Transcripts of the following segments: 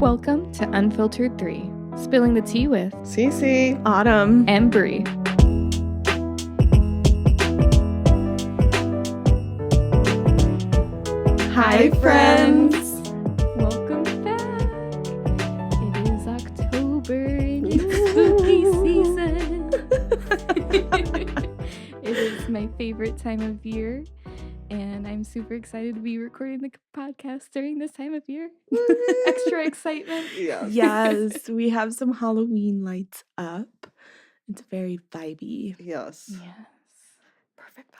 Welcome to Unfiltered Three, spilling the tea with Cece, Autumn, and Brie. Hi, friends. Welcome back. It is October and it's spooky season. It is my favorite time of year, and I'm super excited to be recording the podcast during this time of year. Extra excitement. Yes, we have some Halloween lights up. It's very vibey. Yes. Yes. Perfect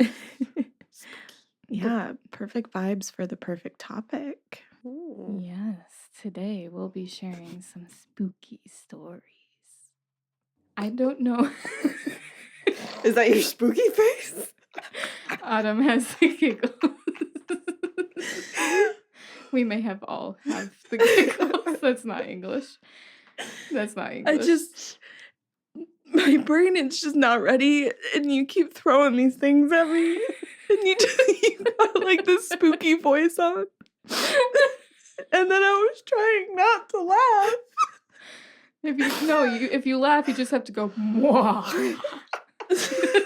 vibe. Yeah, perfect vibes for the perfect topic. Ooh. Yes, today we'll be sharing some spooky stories. I don't know. Is that your spooky face? Autumn has the giggles. We may have all have the giggles. That's not English. My brain is just not ready, and you keep throwing these things at me, and you got like this spooky voice on, and then I was trying not to laugh. If you laugh, you just have to go, "Mwah."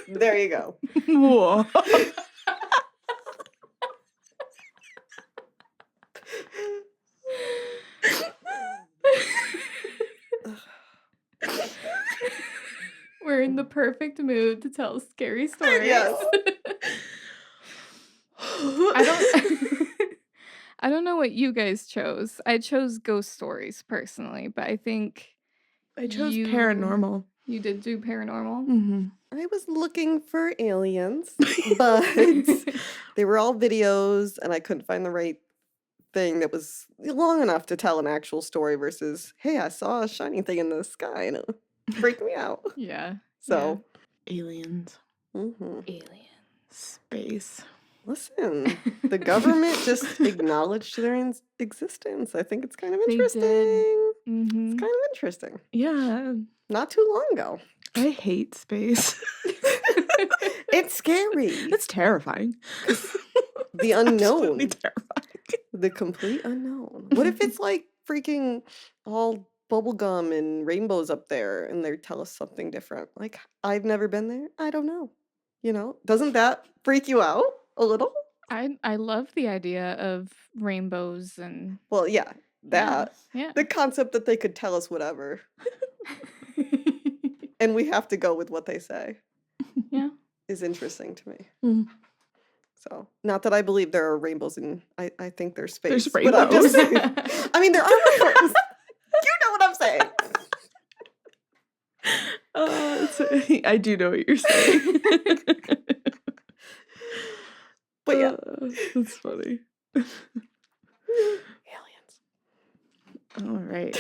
There you go. Whoa. We're in the perfect mood to tell scary stories. Yes. I don't know what you guys chose. I chose ghost stories personally, but I think I chose paranormal. You did do paranormal? Mm-hmm. I was looking for aliens, but they were all videos, and I couldn't find the right thing that was long enough to tell an actual story versus, hey, I saw a shiny thing in the sky and it freaked me out. Yeah. So, Aliens. Aliens. Space. Listen, the government just acknowledged their existence. I think it's kind of interesting. Mm-hmm. It's kind of interesting. Yeah. Not too long ago. I hate space. It's scary. It's terrifying. The unknown. Absolutely terrifying. The complete unknown. What if it's like freaking all bubblegum and rainbows up there and they tell us something different? Like, I've never been there. I don't know. You know, doesn't that freak you out a little? I love the idea of rainbows and Well, yeah, that. Yeah. The concept that they could tell us whatever. And we have to go with what they say. Yeah. Is interesting to me. Mm. So, not that I believe there are rainbows in, I think there's space. There's But I'm just rainbows. saying, I mean, there are rainbows. You know what I'm saying. I do know what you're saying. But yeah. That's funny. Aliens. All right.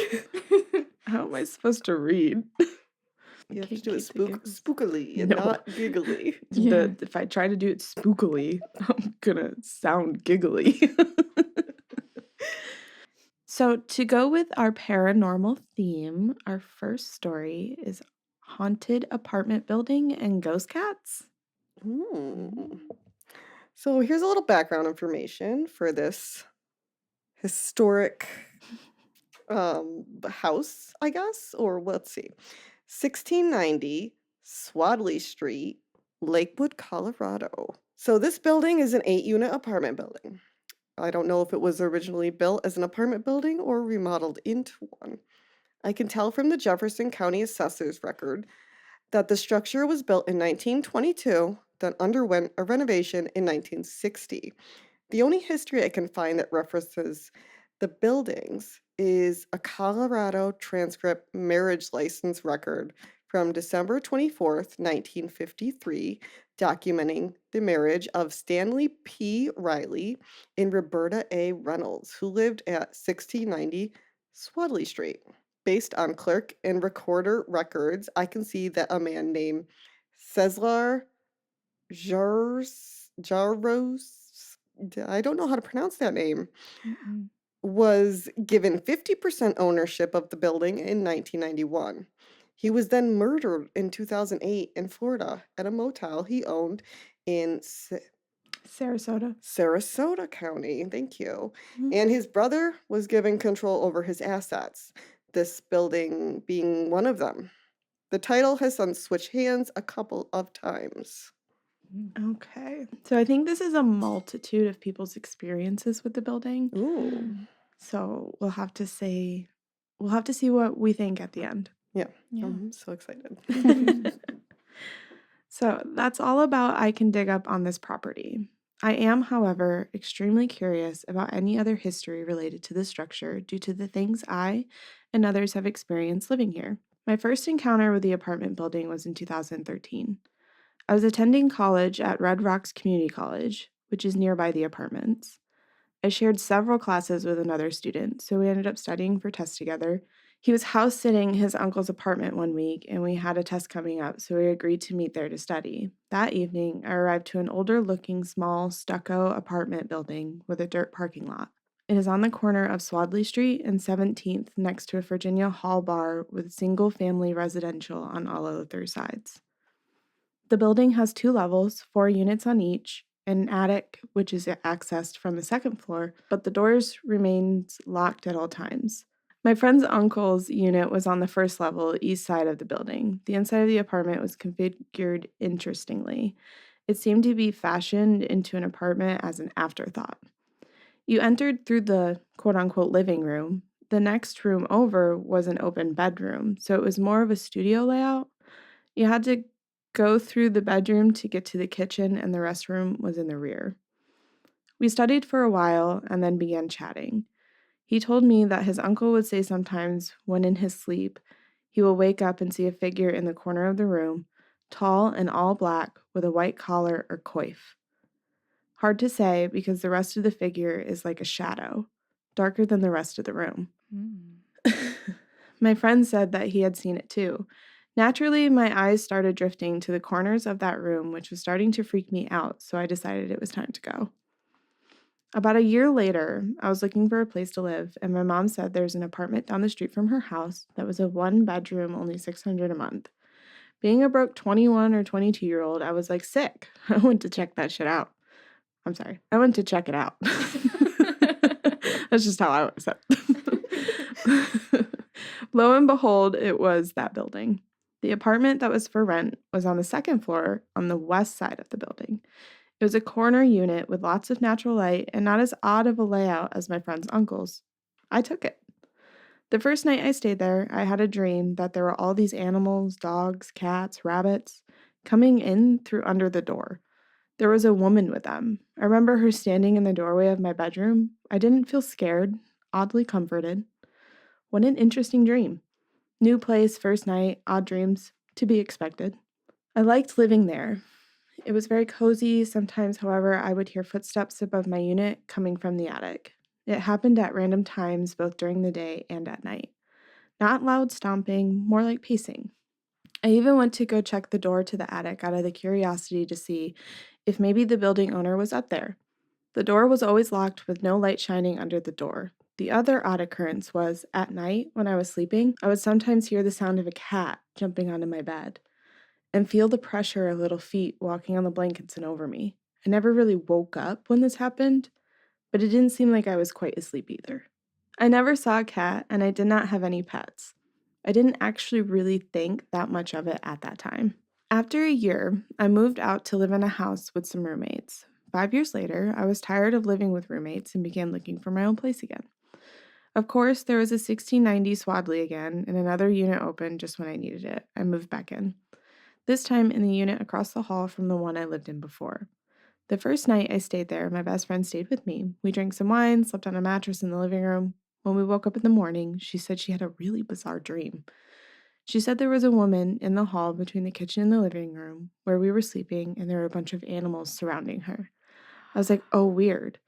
How am I supposed to read? You have to Can't do it keep the giggles. spookily and No. not giggly. Yeah. If I try to do it spookily, I'm gonna sound giggly. So to go with our paranormal theme, our first story is haunted apartment building and ghost cats. So here's a little background information for this historic house, I guess, or let's see. 1690 Swadley Street, Lakewood, Colorado. So this building is an 8-unit apartment building. I don't know if it was originally built as an apartment building or remodeled into one. I can tell from the Jefferson County Assessor's record that the structure was built in 1922, then underwent a renovation in 1960. The only history I can find that references the buildings is a Colorado transcript marriage license record from December 24th, 1953, documenting the marriage of Stanley P. Riley and Roberta A. Reynolds, who lived at 1690 Swadley Street. Based on clerk and recorder records, I can see that a man named Cesar Jaros, I don't know how to pronounce that name, was given 50% ownership of the building in 1991. He was then murdered in 2008 in Florida at a motel he owned in Sarasota. County. Thank you. Mhm. And his brother was given control over his assets, this building being one of them. The title has since switched hands a couple of times. Okay. So I think this is a multitude of people's experiences with the building. Ooh. So we'll have to see what we think at the end. Yeah. Yeah. I'm so excited. So that's all about I can dig up on this property. I am, however, extremely curious about any other history related to this structure due to the things I and others have experienced living here. My first encounter with the apartment building was in 2013. I was attending college at Red Rocks Community College, which is nearby the apartments. I shared several classes with another student, so we ended up studying for tests together. He was house sitting his uncle's apartment one week, and we had a test coming up, so we agreed to meet there to study. That evening, I arrived to an older looking, small, stucco apartment building with a dirt parking lot. It is on the corner of Swadley Street and 17th, next to a Virginia Hall bar with single family residential on all other sides. The building has 2 levels, 4 units on each, an attic, which is accessed from the second floor, but the doors remained locked at all times. My friend's uncle's unit was on the first level, east side of the building. The inside of the apartment was configured interestingly. It seemed to be fashioned into an apartment as an afterthought. You entered through the quote-unquote living room. The next room over was an open bedroom, so it was more of a studio layout. You had to go through the bedroom to get to the kitchen, and the restroom was in the rear. We studied for a while and then began chatting. He told me that his uncle would say sometimes when in his sleep, he will wake up and see a figure in the corner of the room, tall and all black with a white collar or coif. Hard to say because the rest of the figure is like a shadow, darker than the rest of the room. My friend said that he had seen it too. Naturally, my eyes started drifting to the corners of that room, which was starting to freak me out, so I decided it was time to go. About a year later, I was looking for a place to live, and my mom said there's an apartment down the street from her house that was a 1-bedroom, only $600 a month. Being a broke 21 or 22-year-old, I was like, sick. I went to check that shit out. I'm sorry. I went to check it out. That's just how I was. Lo and behold, it was that building. The apartment that was for rent was on the second floor on the west side of the building. It was a corner unit with lots of natural light and not as odd of a layout as my friend's uncle's. I took it. The first night I stayed there, I had a dream that there were all these animals, dogs, cats, rabbits, coming in through under the door. There was a woman with them. I remember her standing in the doorway of my bedroom. I didn't feel scared, oddly comforted. What an interesting dream. New place, first night, odd dreams, to be expected. I liked living there. It was very cozy. Sometimes, however, I would hear footsteps above my unit coming from the attic. It happened at random times, both during the day and at night. Not loud stomping, more like pacing. I even went to go check the door to the attic out of the curiosity to see if maybe the building owner was up there. The door was always locked with no light shining under the door. The other odd occurrence was, at night, when I was sleeping, I would sometimes hear the sound of a cat jumping onto my bed and feel the pressure of little feet walking on the blankets and over me. I never really woke up when this happened, but it didn't seem like I was quite asleep either. I never saw a cat, and I did not have any pets. I didn't actually really think that much of it at that time. After a year, I moved out to live in a house with some roommates. 5 years later, I was tired of living with roommates and began looking for my own place again. Of course, there was a 1690 Swadley again, and another unit opened just when I needed it. I moved back in. This time in the unit across the hall from the one I lived in before. The first night I stayed there, my best friend stayed with me. We drank some wine, slept on a mattress in the living room. When we woke up in the morning, she said she had a really bizarre dream. She said there was a woman in the hall between the kitchen and the living room where we were sleeping, and there were a bunch of animals surrounding her. I was like, oh, weird.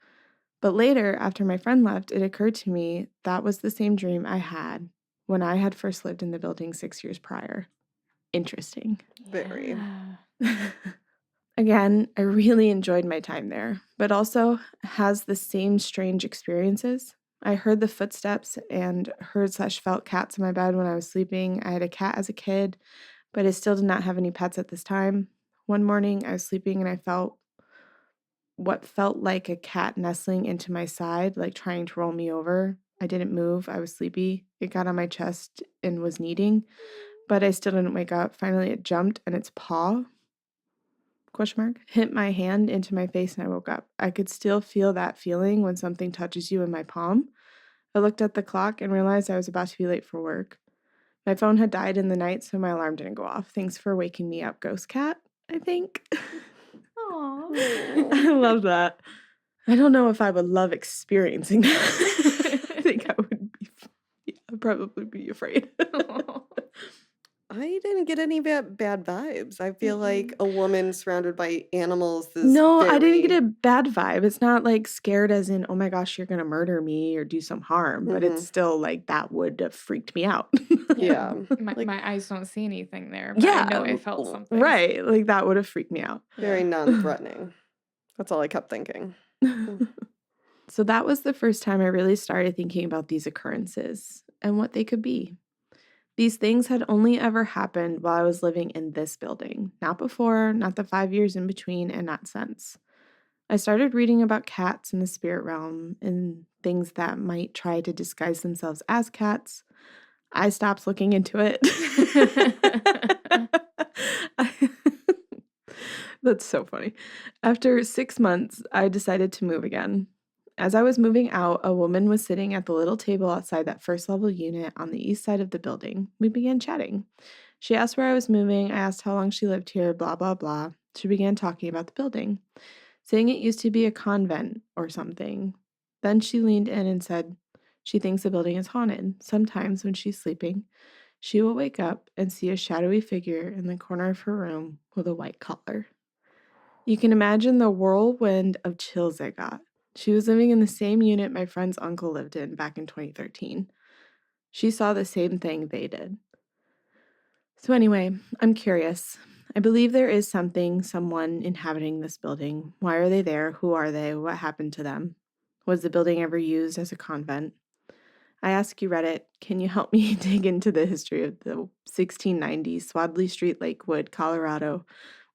But later, after my friend left, it occurred to me that was the same dream I had when I had first lived in the building 6 years prior. Interesting. Very. Again, I really enjoyed my time there, but also has the same strange experiences. I heard the footsteps and heard/felt cats in my bed when I was sleeping. I had a cat as a kid, but I still did not have any pets at this time. One morning I was sleeping and I felt what felt like a cat nestling into my side, like trying to roll me over. I didn't move. I was sleepy. It got on my chest and was kneading, but I still didn't wake up. Finally, it jumped and its paw, hit my hand into my face and I woke up. I could still feel that feeling when something touches you in my palm. I looked at the clock and realized I was about to be late for work. My phone had died in the night, so my alarm didn't go off. Thanks for waking me up, Ghost Cat, I think. Aww. I love that. I don't know if I would love experiencing that. I think I would be, I'd probably be afraid. I didn't get any bad vibes. I feel like a woman surrounded by animals is No, I didn't get very... a bad vibe. It's not like scared as in, oh my gosh, you're going to murder me or do some harm, but it's still like that would have freaked me out. Yeah. Like, My eyes don't see anything there, but I know I felt something. Right. Like that would have freaked me out. very non-threatening. That's all I kept thinking. So that was the first time I really started thinking about these occurrences and what they could be. These things had only ever happened while I was living in this building, not before, not the 5 years in between, and not since. I started reading about cats in the spirit realm and things that might try to disguise themselves as cats. I stopped looking into it. That's so funny. After 6 months, I decided to move again. As I was moving out, a woman was sitting at the little table outside that first level unit on the east side of the building. We began chatting. She asked where I was moving. I asked how long she lived here, blah, blah, blah. She began talking about the building, saying it used to be a convent or something. Then she leaned in and said she thinks the building is haunted. Sometimes when she's sleeping, she will wake up and see a shadowy figure in the corner of her room with a white collar. You can imagine the whirlwind of chills I got. She was living in the same unit my friend's uncle lived in back in 2013. She saw the same thing they did. So anyway, I'm curious. I believe there is someone inhabiting this building. Why are they there? Who are they? What happened to them? Was the building ever used as a convent? I ask you, Reddit, can you help me dig into the history of the 1690 Swadley Street, Lakewood, Colorado,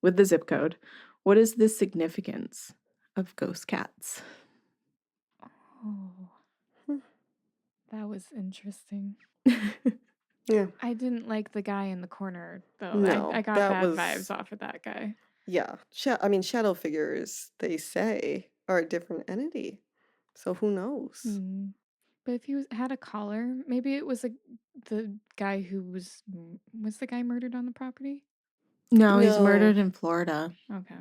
with the zip code? What is the significance of ghost cats? Oh, that was interesting. Yeah. I didn't like the guy in the corner, though. No, I got that bad was... vibes off of that guy. Yeah. I mean, shadow figures, they say, are a different entity. So who knows? But if he had a collar, maybe it was the guy who was the guy murdered on the property? No, he's No. murdered in Florida. Okay.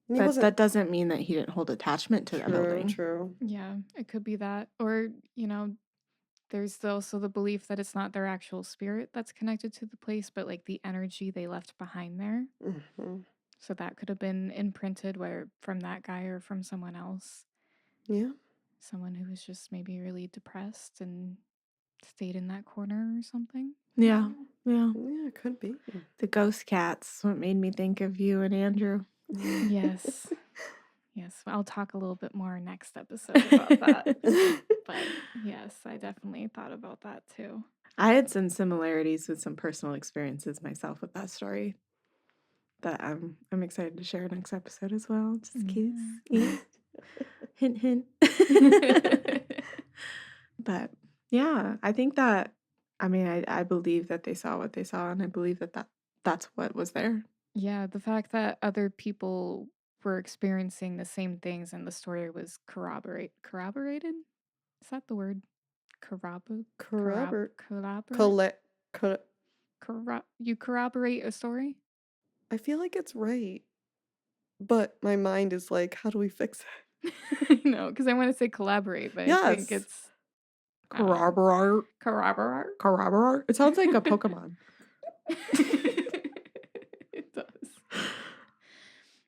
He But wasn't... that doesn't mean that he didn't hold attachment to that building. True. Yeah, it could be that. Or, there's also the belief that it's not their actual spirit that's connected to the place, but like the energy they left behind there. Mm-hmm. So that could have been imprinted from that guy or from someone else. Yeah. Someone who was just maybe really depressed and stayed in that corner or something. Yeah. Yeah, it could be. The ghost cats, what made me think of you and Andrew. Yes. Yes, I'll talk a little bit more next episode about that. But yes, I definitely thought about that too. I had some similarities with some personal experiences myself with that story that I'm excited to share next episode as well, just in case. Yeah. Hint, hint. But yeah, I think that, I believe that they saw what they saw, and I believe that that's what was there. Yeah, the fact that other people were experiencing the same things and the story was corroborated? Is that the word? Corroborate? You corroborate a story? I feel like it's right. But my mind is like, how do we fix it? I know, because I want to say collaborate, but I think Yes. it's Corroborate. corroborate. It sounds like a Pokemon. It does.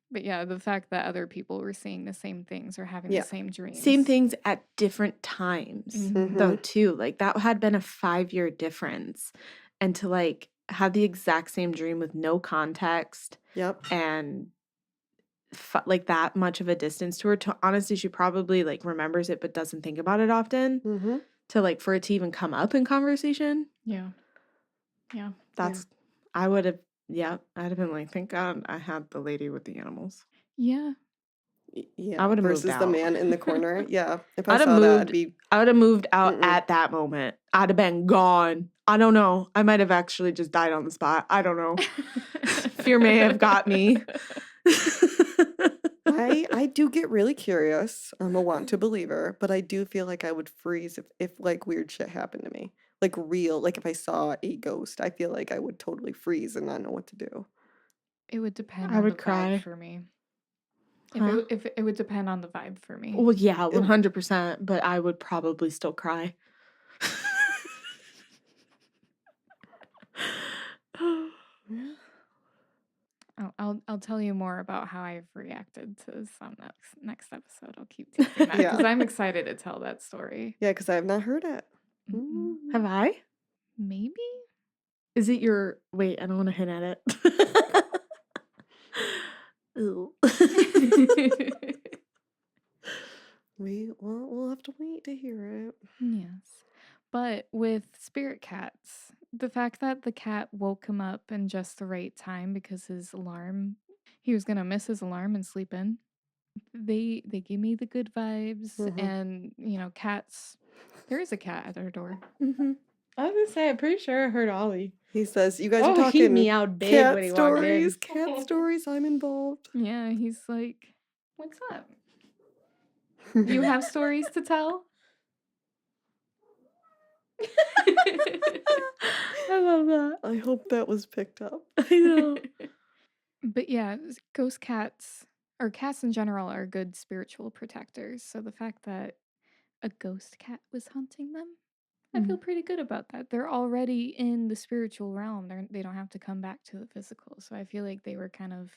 But yeah, the fact that other people were seeing the same things or having the same dreams. Same things at different times, though, Mhm. too. Like, that had been a 5-year difference. And to, like, have the exact same dream with no context Yep. and, like, that much of a distance to her. Honestly, she probably, like, remembers it but doesn't think about it often. Mm-hmm. To, like, for it to even come up in conversation. Yeah. Yeah. That's, I would have, I'd have been like, thank God I had the lady with the animals. Yeah. Yeah, I would have moved versus the out. man in the corner. Yeah, if I I'd have saw that, I'd moved. be I would have moved out mm-mm. at that moment. I'd have been gone. I don't know. I might have actually just died on the spot. I don't know. Fear may have got me. I do get really curious. I'm a want to believer, but I do feel like I would freeze if like weird shit happened to me. Like real, like if I saw a ghost, I feel like I would totally freeze and not know what to do. It would depend I on the would vibe cry. for me. Huh? If it would depend on the vibe for me. Well, yeah, It- 100%, but I would probably still cry. yeah. I'll tell you more about how I've reacted to some next episode. I'll keep teasing that because Yeah. I'm excited to tell that story. Yeah, because I have not heard it. Mm-mm. Have I? Maybe. Is it your wait, I don't want to hint at it. Ooh. We'll have to wait to hear it. Yes. But with spirit cats, the fact that the cat woke him up in just the right time because he was gonna miss his alarm and sleep in. They give me the good vibes, Mhm. and cats. There is a cat at our door. Mm-hmm. I was gonna say, I'm pretty sure I heard Ollie. He says, "You guys are Oh, he talking meowed big when he walked in. cat stories. I'm involved." Yeah, he's like, "What's up? You have stories to tell?" I love that. I hope that was picked up. I know. But yeah, ghost cats or cats in general are good spiritual protectors. So the fact that a ghost cat was hunting them, I feel pretty good about that. They're already in the spiritual realm. They don't have to come back to the physical. So I feel like they were kind of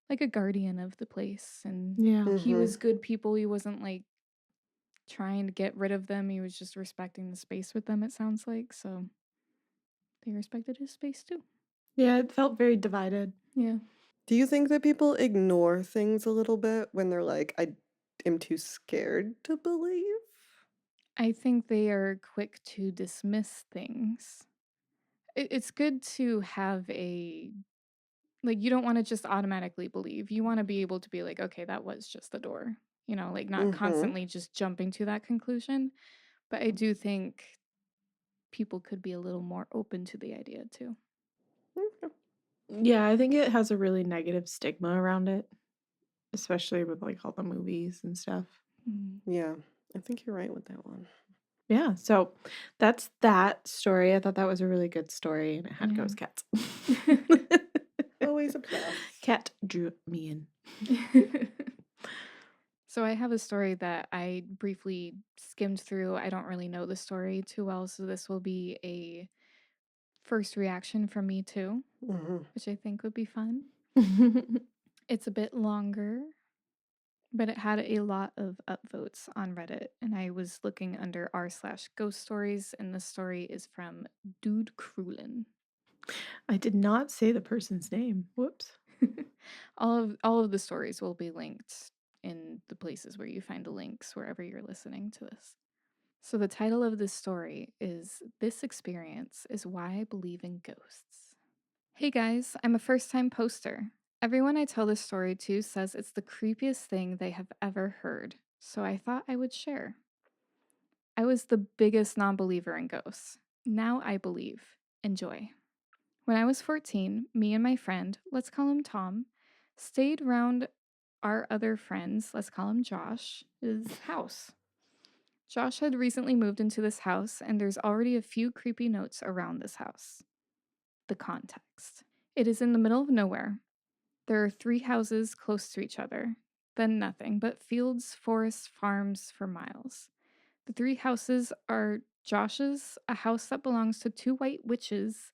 like a guardian of the place, and Yeah. he Mhm. was good people. He wasn't like trying to get rid of them. He was just respecting the space with them, it sounds like. So they respected his space too. Yeah, it felt very divided. Yeah. Do you think that people ignore things a little bit when they're like, I am too scared to believe? I think they are quick to dismiss things. It's good to have you don't want to just automatically believe. You want to be able to be like, okay, that was just the door, like not Mhm. constantly just jumping to that conclusion. But I do think people could be a little more open to the idea too. Yeah, I think it has a really negative stigma around it, especially with like all the movies and stuff. Yeah, I think you're right with that one. Yeah, so that's that story. I thought that was a really good story, and it had Yeah. ghost cats. Always a plus. Cat drew me in. So I have a story that I briefly skimmed through. I don't really know the story too well, so this will be a first reaction from me too, Mhm. which I think would be fun. It's a bit longer, but it had a lot of upvotes on Reddit, and I was looking under r/ghost stories, and the story is from Dude Krulin. I did not say the person's name. Whoops. all of the stories will be linked in the places where you find the links wherever you're listening to this. So the title of this story is This Experience is Why I Believe in Ghosts. Hey guys, I'm a first-time poster. Everyone I tell this story to says it's the creepiest thing they have ever heard, so I thought I would share. I was the biggest non-believer in ghosts. Now I believe. Enjoy. When I was 14, me and my friend, let's call him Tom, stayed around our other friends, let's call him Josh, his house. Josh had recently moved into this house, and there's already a few creepy notes around this house. The context. It is in the middle of nowhere. There are 3 houses close to each other, then nothing but fields, forests, farms for miles. The 3 houses are Josh's, a house that belongs to 2 white witches,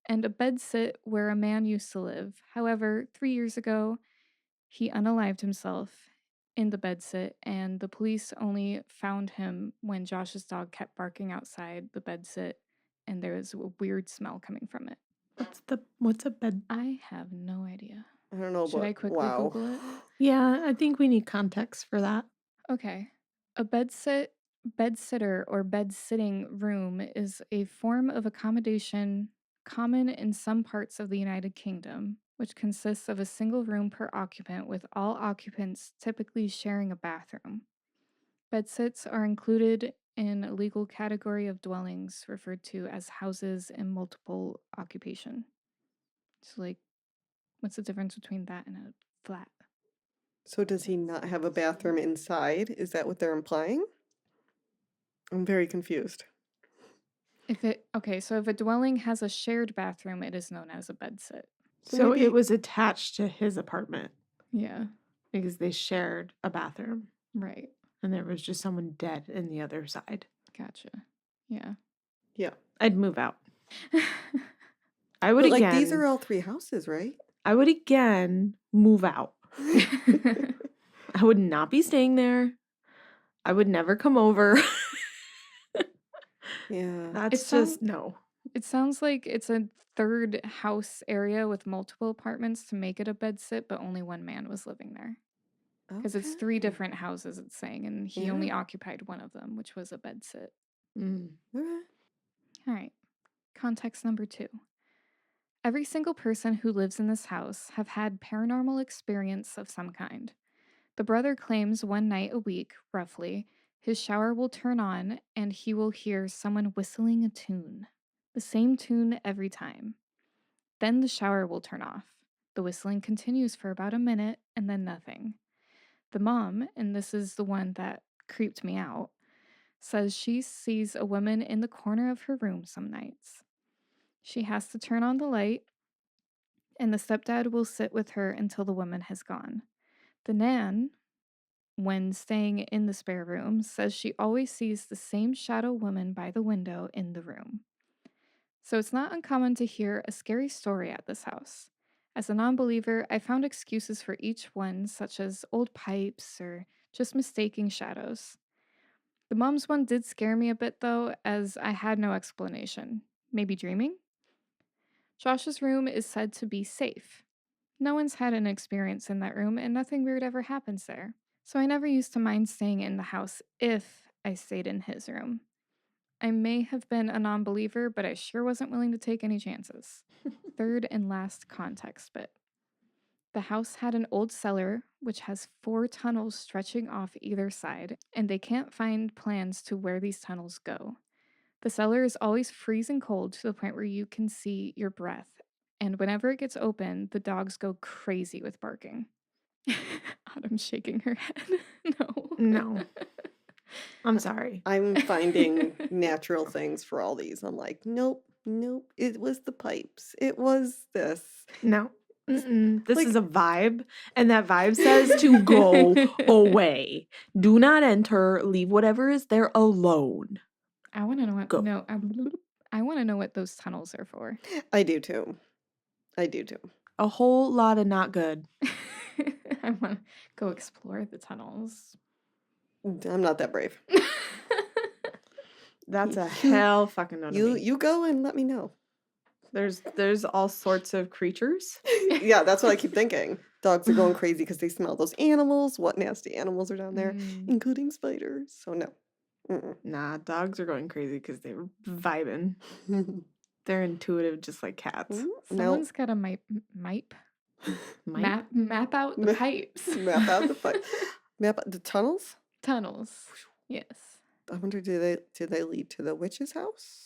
and a bedsit where a man used to live. However, 3 years ago, he unalived himself in the bedsit, and the police only found him when Josh's dog kept barking outside the bedsit, and there was a weird smell coming from it. What's a bed? I have no idea. I don't know, Should I but quickly wow. Google it? Yeah, I think we need context for that. Okay. A bedsitter, or bed sitting room is a form of accommodation common in some parts of the United Kingdom, which consists of a single room per occupant, with all occupants typically sharing a bathroom. Bedsits are included in a legal category of dwellings referred to as houses in multiple occupation. So, like, what's the difference between that and a flat? So does he not have a bathroom inside? Is that what they're implying? I'm very confused. So if a dwelling has a shared bathroom, it is known as a bedsit. So maybe it was attached to his apartment Yeah, because they shared a bathroom right. and there was just someone dead in the other side. Gotcha. Yeah. yeah. I'd move out. I would But like these again. are all 3 houses, right? I would again move out. I would not be staying there. I would never come over. Yeah. That's sound- just no. It sounds like it's a third house area with multiple apartments to make it a bedsit, but only one man was living there. Because it's 3 Okay. different houses, it's saying, and he only Yeah. occupied one of them, which was a bedsit. Mm. All right. All right. Context number 2. Every single person who lives in this house have had paranormal experience of some kind. The brother claims one night a week, roughly, his shower will turn on and he will hear someone whistling a tune. The same tune every time. Then the shower will turn off. The whistling continues for about a minute and then nothing. The mom, and this is the one that creeped me out, says she sees a woman in the corner of her room some nights. She has to turn on the light, and the stepdad will sit with her until the woman has gone. The nan, when staying in the spare room, says she always sees the same shadow woman by the window in the room. So it's not uncommon to hear a scary story at this house. As a non believer, I found excuses for each one, such as old pipes or just mistaking shadows. The mom's one did scare me a bit, though, as I had no explanation. Maybe dreaming? Josh's room is said to be safe. No one's had an experience in that room, and nothing weird ever happens there. So I never used to mind staying in the house if I stayed in his room. I may have been a non believer, but I sure wasn't willing to take any chances. Third and last context bit. The house had an old cellar, which has 4 tunnels stretching off either side, and they can't find plans to where these tunnels go. The cellar is always freezing cold to the point where you can see your breath, and whenever it gets open, the dogs go crazy with barking. Autumn's shaking her head. No. No. I'm sorry. I'm finding natural things for all these. I'm like, nope, nope. It was the pipes. It was this. No. This Like- is a vibe, and that vibe says to go away. Do not enter. Leave whatever is there alone. I want to know what. Go. No, I want to know what those tunnels are for. I do too. I do too. A whole lot of not good. I want to go explore the tunnels. I'm not that brave. That's a hell fucking no to me. You go and let me know. There's all sorts of creatures. Yeah, that's what I keep thinking. Dogs are going crazy because they smell those animals. What nasty animals are down there, including spiders. So no. Mm-mm. Nah, dogs are going crazy because they're vibing. They're intuitive, just like cats. No. Someone's got to map out the pipes. Map out the pipe. Map out the tunnels. Tunnels. Yes. I wonder, do they lead to the witch's house?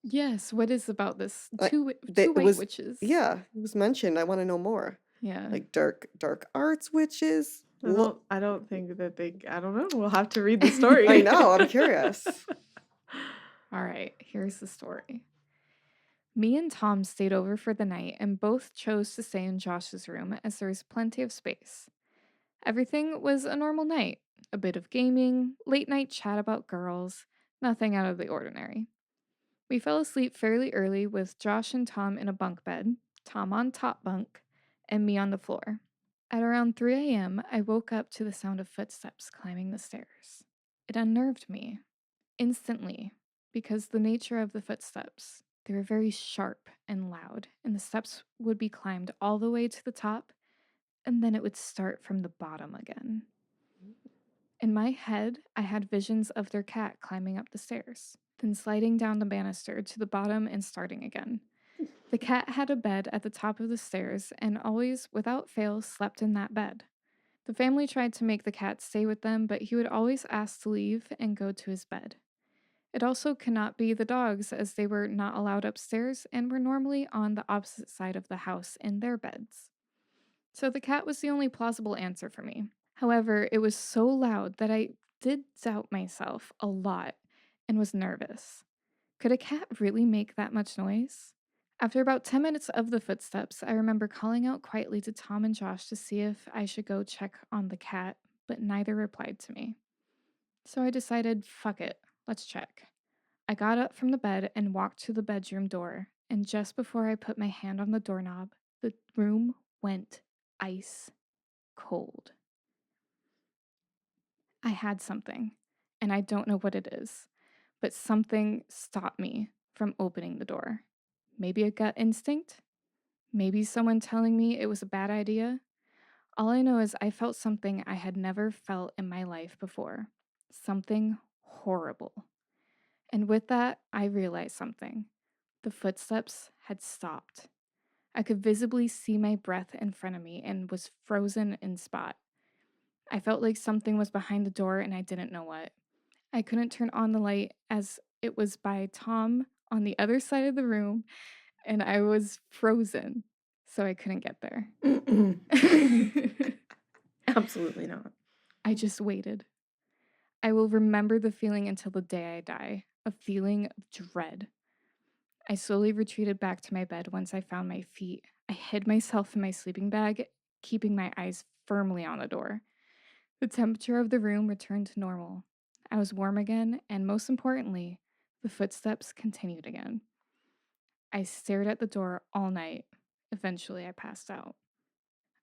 Yes. What is about this? Like, Two it white was- witches. Yeah, it was mentioned. I want to know more. Yeah. Like dark arts witches. I don't think that I don't know. We'll have to read the story. I know. I'm curious. All right. Here's the story. Me and Tom stayed over for the night and both chose to stay in Josh's room as there was plenty of space. Everything was a normal night. A bit of gaming, late night chat about girls, nothing out of the ordinary. We fell asleep fairly early with Josh and Tom in a bunk bed, Tom on top bunk, and me on the floor. At around 3 a.m., I woke up to the sound of footsteps climbing the stairs. It unnerved me instantly because the nature of the footsteps, they were very sharp and loud, and the steps would be climbed all the way to the top, and then it would start from the bottom again. In my head, I had visions of their cat climbing up the stairs, then sliding down the banister to the bottom and starting again. The cat had a bed at the top of the stairs and always, without fail, slept in that bed. The family tried to make the cat stay with them, but he would always ask to leave and go to his bed. It also cannot be the dogs, as they were not allowed upstairs and were normally on the opposite side of the house in their beds. So the cat was the only plausible answer for me. However, it was so loud that I did doubt myself a lot and was nervous. Could a cat really make that much noise? After about 10 minutes of the footsteps, I remember calling out quietly to Tom and Josh to see if I should go check on the cat, but neither replied to me. So I decided, fuck it, let's check. I got up from the bed and walked to the bedroom door, and just before I put my hand on the doorknob, the room went ice cold. I had something, and I don't know what it is, but something stopped me from opening the door. Maybe a gut instinct? Maybe someone telling me it was a bad idea? All I know is I felt something I had never felt in my life before. Something horrible. And with that, I realized something. The footsteps had stopped. I could visibly see my breath in front of me and was frozen in spot. I felt like something was behind the door and I didn't know what. I couldn't turn on the light as it was by Tom on the other side of the room and I was frozen, so I couldn't get there. Absolutely not. I just waited. I will remember the feeling until the day I die, a feeling of dread. I slowly retreated back to my bed once I found my feet. I hid myself in my sleeping bag, keeping my eyes firmly on the door. The temperature of the room returned to normal. I was warm again, and most importantly, the footsteps continued again. I stared at the door all night. Eventually, I passed out.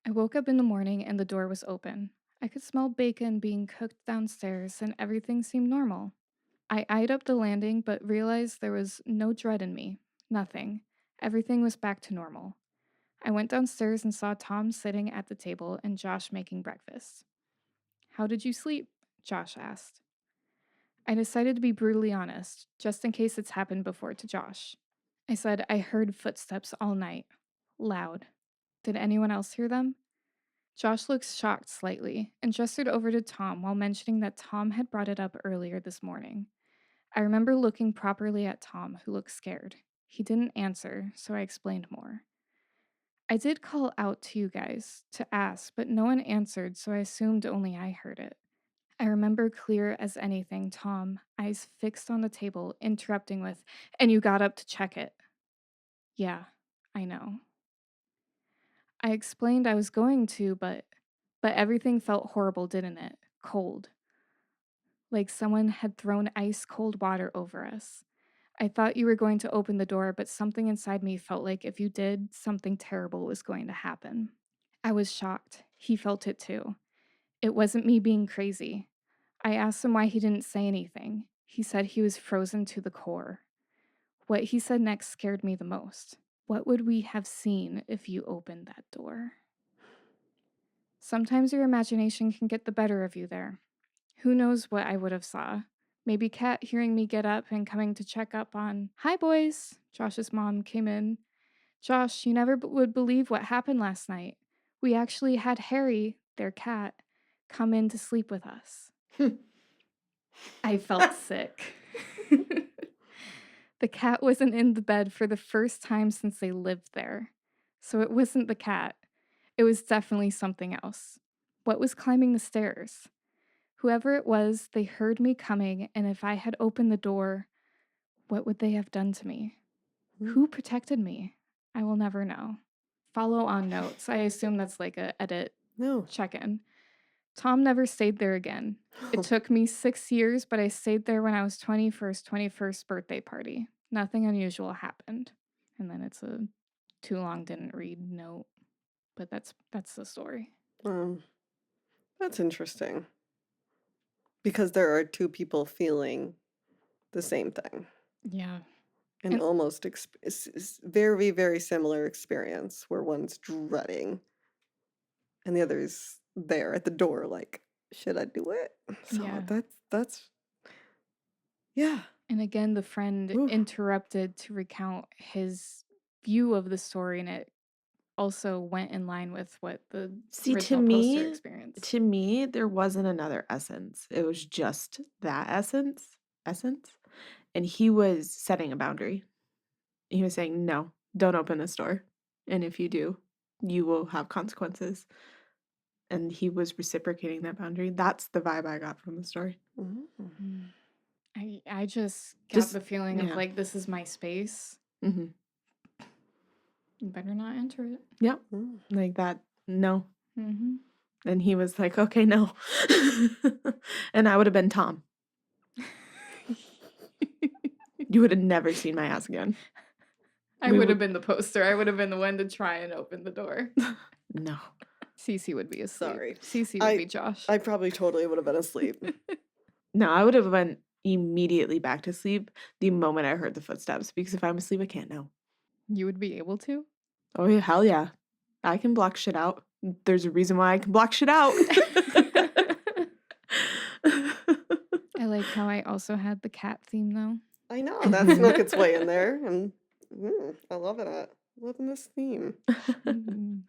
I woke up in the morning and the door was open. I could smell bacon being cooked downstairs, and everything seemed normal. I eyed up the landing but realized there was no dread in me. Nothing. Everything was back to normal. I went downstairs and saw Tom sitting at the table and Josh making breakfast. How did you sleep? Josh asked. I decided to be brutally honest, just in case it's happened before to Josh. I said I heard footsteps all night. Loud. Did anyone else hear them? Josh looked shocked slightly and gestured over to Tom while mentioning that Tom had brought it up earlier this morning. I remember looking properly at Tom, who looked scared. He didn't answer, so I explained more. I did call out to you guys to ask, but no one answered, so I assumed only I heard it. I remember clear as anything Tom, eyes fixed on the table, interrupting with, "And you got up to check it." Yeah, I know. I explained I was going to, but everything felt horrible, didn't it? Cold. Like someone had thrown ice cold water over us. I thought you were going to open the door, but something inside me felt like if you did, something terrible was going to happen. I was shocked. He felt it too. It wasn't me being crazy. I asked him why he didn't say anything. He said he was frozen to the core. What he said next scared me the most. What would we have seen if you opened that door? Sometimes your imagination can get the better of you there. Who knows what I would have saw? Maybe Kat hearing me get up and coming to check up on, "Hi, boys." Josh's mom came in. "Josh, you never would believe what happened last night. We actually had Harry, their cat, come in to sleep with us." I felt sick. The cat wasn't in the bed for the first time since they lived there. So it wasn't the cat. It was definitely something else. What was climbing the stairs? Whoever it was, they heard me coming, and if I had opened the door, what would they have done to me? Who protected me? I will never know. Follow on notes. I assume that's like a edit No. check-in. Tom never stayed there again. It took me 6 years, but I stayed there when I was 20 for his 21st birthday party. Nothing unusual happened. And then it's a too long didn't read note. But that's the story. That's interesting. Because there are two people feeling the same thing. Yeah. And almost very, very similar experience where one's dreading and the other's there at the door like, should I do it? So Yeah. that's yeah. And again, the friend Oof. interrupted to recount his view of the story, and it also went in line with what the See, original poster experienced. to me, there wasn't another essence. It was just that essence. And he was setting a boundary. He was saying, no, don't open this door. And if you do, you will have consequences. And he was reciprocating that boundary. That's the vibe I got from the story. Mm. Mm. I just got Just, the feeling of yeah. like, this is my space. Mm-hmm. You better not enter it. Yep. Mm. Like that, no. Mm-hmm. And he was like, okay, no. And I would have been Tom. You would have never seen my ass again. I We would have would- been the poster. I would have been the one to try and open the door. No. Cece would be asleep. Sorry. Cece would be Josh. I probably totally would have been asleep. No, I would have went immediately back to sleep the moment I heard the footsteps because if I'm asleep, I can't know. You would be able to? Oh, yeah, hell yeah. I can block shit out. There's a reason why I can block shit out. I like how I also had the cat theme though. I know, that snuck its way in there, and I love it. Loving this theme. Mhm.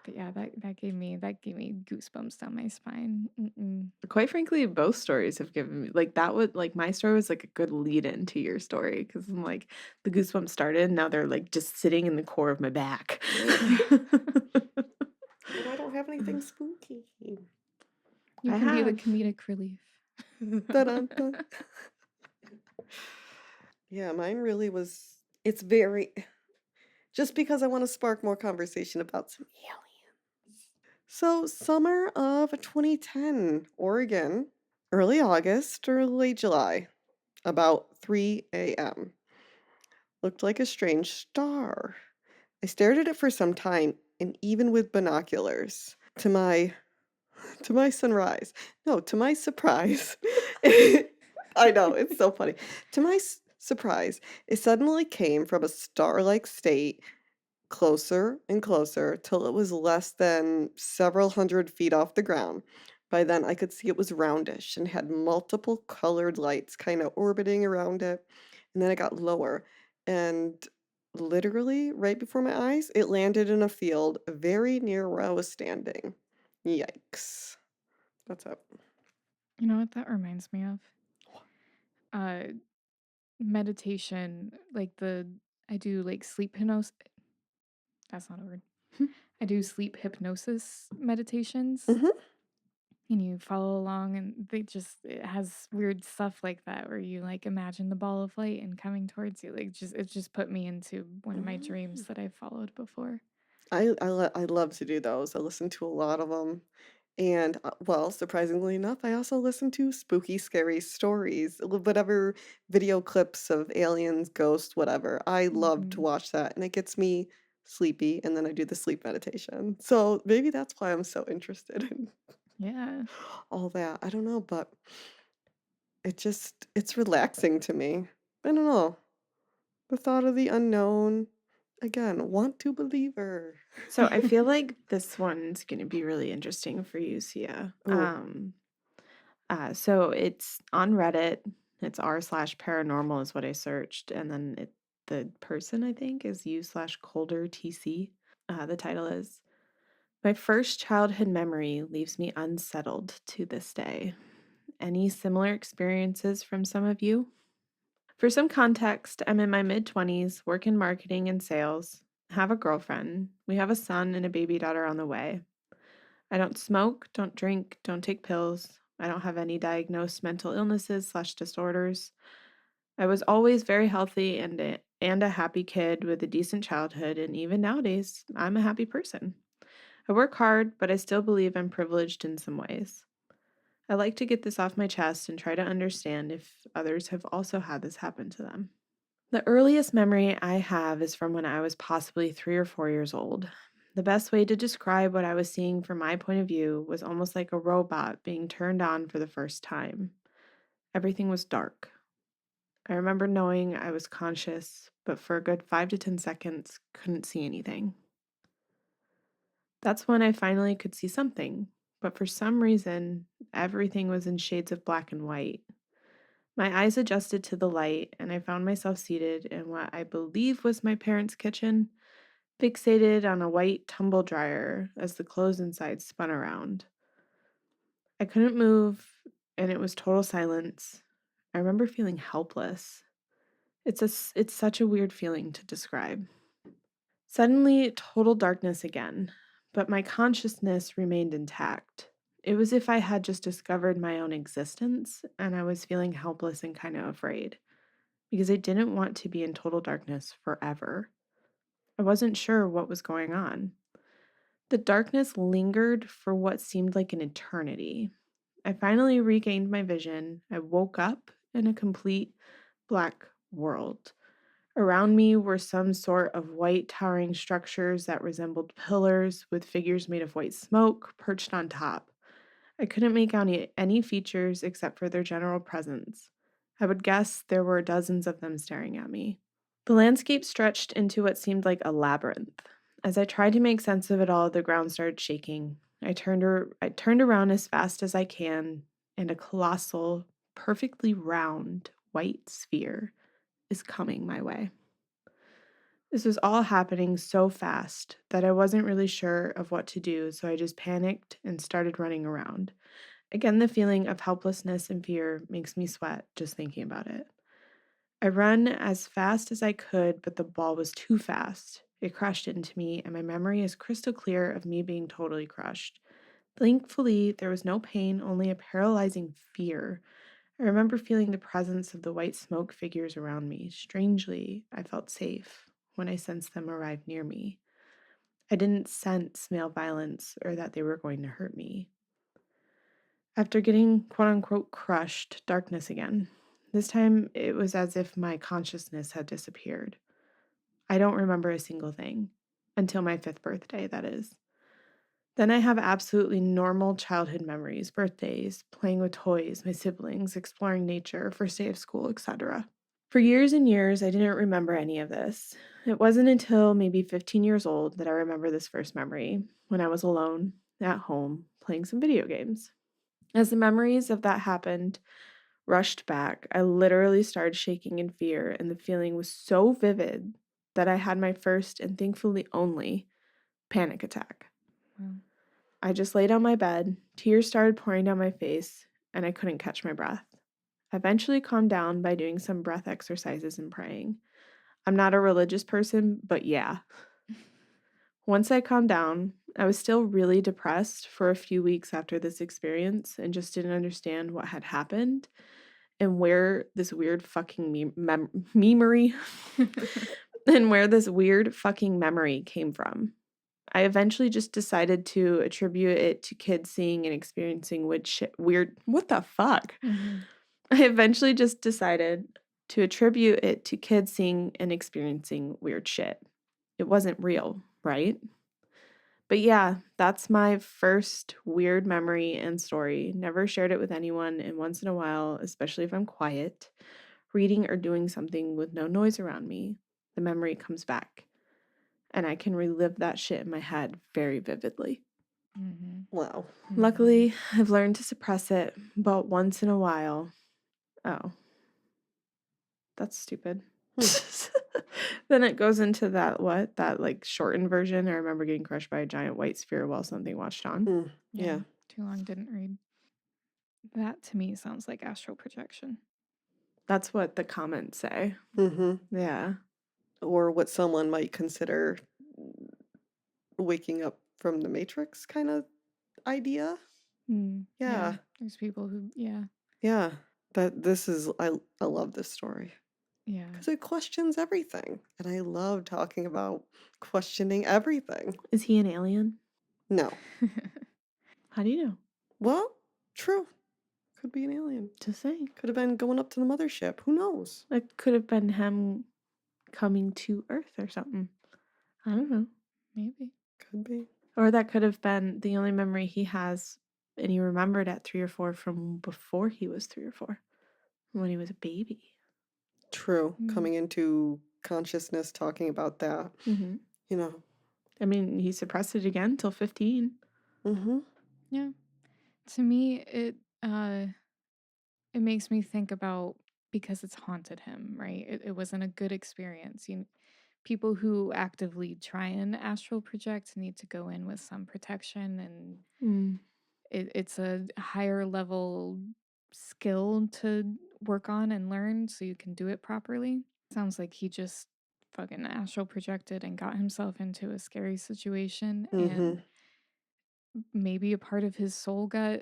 But yeah, that gave me goosebumps down my spine. Mm-mm. Quite frankly, both stories have given me like that would like my story was like a good lead into your story because I'm like the goosebumps started, now they're like just sitting in the core of my back. But I don't have anything spooky. You I can be the have. comedic relief. Dun-dun-dun. Yeah, mine really was. It's very. Just because I want to spark more conversation about some aliens. So, summer of 2010, Oregon, early August or late July, about 3 a.m. Looked like a strange star. I stared at it for some time, and even with binoculars, to my sunrise. No, to my surprise. I know, it's so funny. To my surprise, it suddenly came from a star-like state closer and closer till it was less than several hundred feet off the ground. By then, I could see it was roundish and had multiple colored lights kind of orbiting around it. And then it got lower. And literally, right before my eyes, it landed in a field very near where I was standing. Yikes. That's it. You know what that reminds me of? Uh meditation, like I do like sleep hypnosis. That's not a word. I do sleep hypnosis meditations, Hmm. and you follow along, and it has weird stuff like that where you like imagine the ball of light and coming towards you. Like it just put me into one of my dreams that I followed before. I love to do those. I listen to a lot of them. And, well, surprisingly enough, I also listen to spooky, scary stories, whatever video clips of aliens, ghosts, whatever. I love to Mhm. watch that, and it gets me sleepy, and then I do the sleep meditation. So maybe that's why I'm so interested in Yeah. all that. I don't know, but it's relaxing to me. I don't know. The thought of the unknown, again, want to believe her. So I feel like this one's going to be really interesting for you, Sia. Ooh. So it's on Reddit. It's r/paranormal is what I searched, and then the person I think is u/colder tc. The title is My first childhood memory leaves me unsettled to this day. Any similar experiences from some of you? For some context, I'm in my mid 20s, work in marketing and sales, have a girlfriend. We have a son and a baby daughter on the way. I don't smoke, don't drink, don't take pills. I don't have any diagnosed mental illnesses/disorders. I was always very healthy and a happy kid with a decent childhood, and even nowadays, I'm a happy person. I work hard, but I still believe I'm privileged in some ways. I like to get this off my chest and try to understand if others have also had this happen to them. The earliest memory I have is from when I was possibly 3 or 4 years old. The best way to describe what I was seeing from my point of view was almost like a robot being turned on for the first time. Everything was dark. I remember knowing I was conscious, but for a good 5 to 10 seconds, couldn't see anything. That's when I finally could see something, but for some reason, everything was in shades of black and white. My eyes adjusted to the light, and I found myself seated in what I believe was my parents' kitchen, fixated on a white tumble dryer as the clothes inside spun around. I couldn't move, and it was total silence. I remember feeling helpless. It's such a weird feeling to describe. Suddenly, total darkness again, but my consciousness remained intact. It was if I had just discovered my own existence, and I was feeling helpless and kind of afraid because I didn't want to be in total darkness forever. I wasn't sure what was going on. The darkness lingered for what seemed like an eternity. I finally regained my vision. I woke up in a complete black world. Around me were some sort of white towering structures that resembled pillars with figures made of white smoke perched on top. I couldn't make out any features except for their general presence. I would guess there were dozens of them staring at me. The landscape stretched into what seemed like a labyrinth. As I tried to make sense of it all, the ground started shaking. I turned around as fast as I can, and a colossal, perfectly round white sphere is coming my way. This was all happening so fast that I wasn't really sure of what to do, so I just panicked and started running around. Again, the feeling of helplessness and fear makes me sweat just thinking about it. I ran as fast as I could, but the ball was too fast. It crashed into me, and my memory is crystal clear of me being totally crushed. Thankfully, there was no pain, only a paralyzing fear. I remember feeling the presence of the white smoke figures around me. Strangely, I felt safe when I sensed them arrive near me. I didn't sense male violence or that they were going to hurt me. After getting quote unquote crushed, darkness again. This time it was as if my consciousness had disappeared. I don't remember a single thing until my 5th birthday, that is. Then I have absolutely normal childhood memories, birthdays, playing with toys, my siblings, exploring nature, first day of school, etc. For years and years, I didn't remember any of this. It wasn't until maybe 15 years old that I remember this first memory, when I was alone at home playing some video games. As the memories of that happened, rushed back, I literally started shaking in fear, and the feeling was so vivid that I had my first and thankfully only panic attack. Wow. I just laid on my bed, tears started pouring down my face, and I couldn't catch my breath. I eventually calmed down by doing some breath exercises and praying. I'm not a religious person, but yeah. Once I calmed down, I was still really depressed for a few weeks after this experience and just didn't understand what had happened and where this weird fucking memory and where this weird fucking memory came from. I eventually just decided to attribute it to kids seeing and experiencing weird. What the fuck? Mhm. I eventually just decided to attribute it to kids seeing and experiencing weird shit. It wasn't real, right? But yeah, that's my first weird memory and story. Never shared it with anyone, and once in a while, especially if I'm quiet, reading or doing something with no noise around me, the memory comes back. And I can relive that shit in my head very vividly. Mhm. Wow. Luckily, I've learned to suppress it, but once in a while, oh, that's stupid. Then it goes into that like shortened version. I remember getting crushed by a giant white sphere while something watched on. Yeah. Yeah. Too long didn't read. That to me sounds like astral projection. That's what the comments say. Mm-hmm. Yeah. Or what someone might consider waking up from the Matrix kind of idea. Mm, Yeah. There's people who, yeah. Yeah. That this is I love this story Yeah. because it questions everything. And I love talking about questioning everything. Is he an alien? No. How do you know? Well, true. Could be an alien. Just saying. Could have been going up to the mothership. Who knows? It could have been him coming to Earth or something. I don't know. Maybe. Could be. Or that could have been the only memory he has, and he remembered at 3 or 4 from before he was 3 or 4, when he was a baby. True. Mm. Coming into consciousness, talking about that. Mm-hmm. You know. I mean, he suppressed it again till 15. Mm-hmm. Yeah. To me, it makes me think about because it's haunted him, right? It wasn't a good experience. People who actively try and astral project need to go in with some protection, and Mm. it's a higher level skill to work on and learn so you can do it properly. Sounds like he just fucking astral projected and got himself into a scary situation, and Mhm. maybe a part of his soul got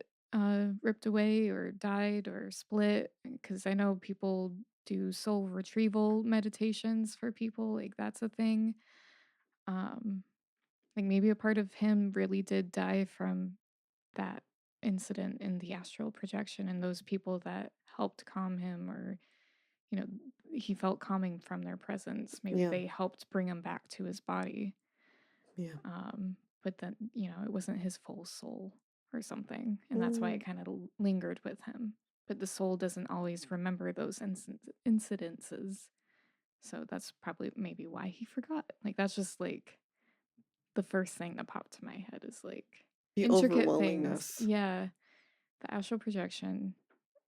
ripped away or died or split, because I know people do soul retrieval meditations for people, like that's a thing. um like maybe a part of him really did die from that incident in the astral projection, and those people that helped calm him, or you know he felt calming from their presence, maybe Yeah. they helped bring him back to his body. Yeah. But then it wasn't his full soul or something, and that's why Mm. it kind of lingered with him. But the soul doesn't always remember those incidences, so that's probably maybe why he forgot. Like that's just like the first thing that popped to my head is like The intricate things. overwhelmingness. Yeah, the astral projection,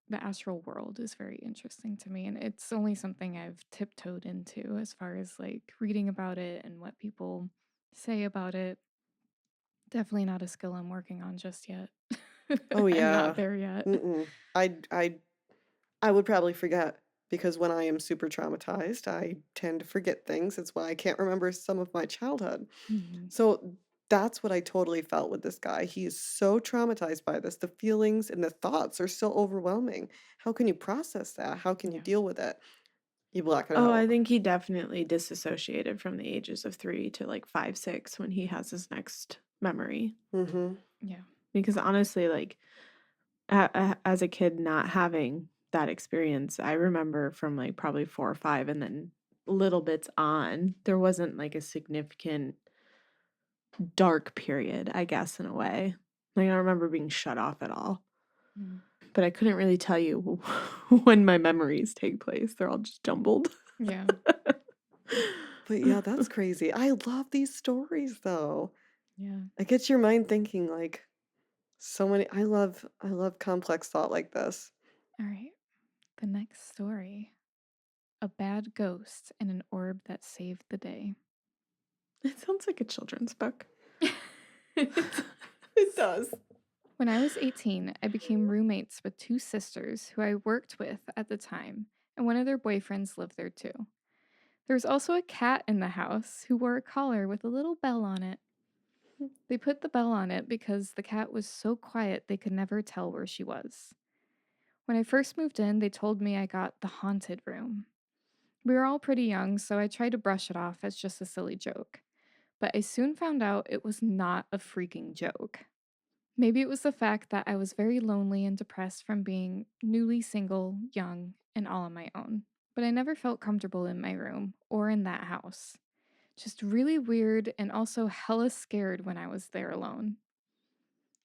the astral world is very interesting to me, and it's only something I've tiptoed into as far as like reading about it and what people say about it. Definitely not a skill I'm working on just yet. Oh, I'm not yeah. there yet. Mm-mm. I would probably forget because when I am super traumatized, I tend to forget things. It's why I can't remember some of my childhood. Mhm. So that's what I totally felt with this guy. He is so traumatized by this. The feelings and the thoughts are so overwhelming. How can you process that? How can you Yeah. deal with it? You block it Oh, I out. think he definitely disassociated from the ages of 3 to like 5, 6 when he has his next memory. Mm-hmm. Yeah. Because honestly, like as a kid not having that experience, I remember from like probably 4 or 5 and then little bits on, there wasn't like a significant dark period, I guess, in a way. Like I don't remember being shut off at all. Mm. But I couldn't really tell you when my memories take place. They're all just jumbled. Yeah. But yeah, that's crazy. I love these stories though. Yeah. It gets your mind thinking like so many I love complex thought like this. All right. The next story: a bad ghost and an orb that saved the day. It sounds like a children's book. It does. When I was 18, I became roommates with two sisters who I worked with at the time, and one of their boyfriends lived there too. There was also a cat in the house who wore a collar with a little bell on it. They put the bell on it because the cat was so quiet they could never tell where she was. When I first moved in, they told me I got the haunted room. We were all pretty young, so I tried to brush it off as just a silly joke. But I soon found out it was not a freaking joke. Maybe it was the fact that I was very lonely and depressed from being newly single, young, and all on my own. But I never felt comfortable in my room or in that house. Just really weird and also hella scared when I was there alone.